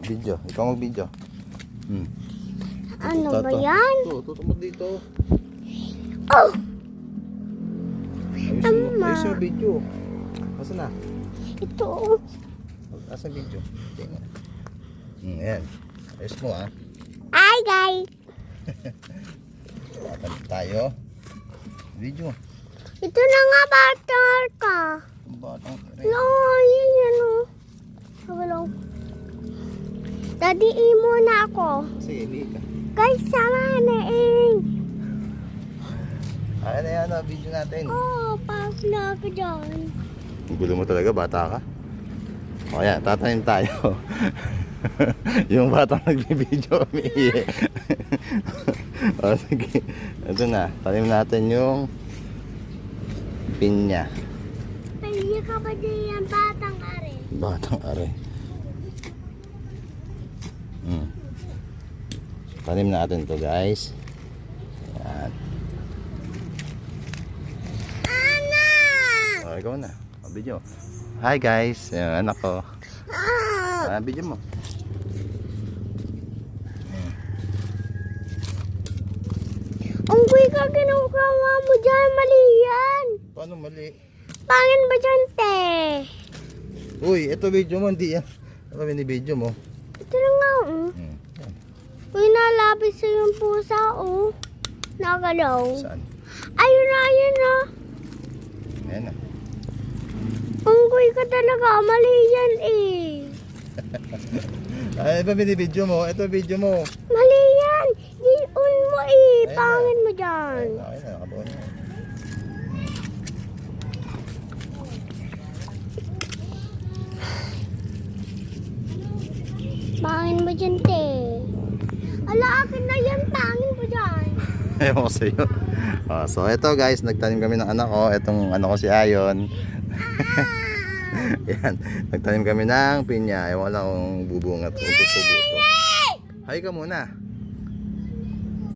Video, ikaw mag-video. Ano ba yan? Tuto mo dito. Oh! Ayos yung video. Asan na? Ito. Asan video? Tingnan. Ayan. Ayos mo ah. Hi guys! Tatanong tayo. Video. Ito na nga batang ka. Batang No, yan o. Hello. Daddy, imo na ako. sige, hindi ka. Guys, sama na eh. Ayan na yan ang video natin. Oh, pagla ka dyan. Ang gulo mo talaga, bata ka. O yan, tatanim tayo. Yung batang nagbibideo umiihi. O sige, ito na. Tanim natin yung pinya. Pwede ka ba diyan batang are? Batang are. Tanim natin to guys. Yan. Anak! O, ikaw na. O, video. Hi guys, yung anak ko. Video mo. Unggoy ka kinukawa mo dyan, mali yan. Paano mali? Pangin ba dyan, te? Uy, ito video mo, hindi yan. Ano ba video mo? Ito na nga, Yan. Uy, nalapis sa yung pusa, oh. Nagalaw. Saan? Ayun na, ayun na. Ayan na. Unggoy ka talaga, mali yan eh. Ay, ba video mo? Ito video mo. Mali yan. Yun mo eh. Ayun na. Pangin mo dyan. Ayun na, nakabuo niya. Pangin mo dyan, te. Ala, akin na yan. Pangin mo dyan. Ewan ko sa'yo. So ito guys, nagtanim kami ng anak ko. Itong ano ko si Ayon. Yan, nagtanim kami ng pinya. Ewan ko lang kung bubungat o tutubo to. Hi ka muna.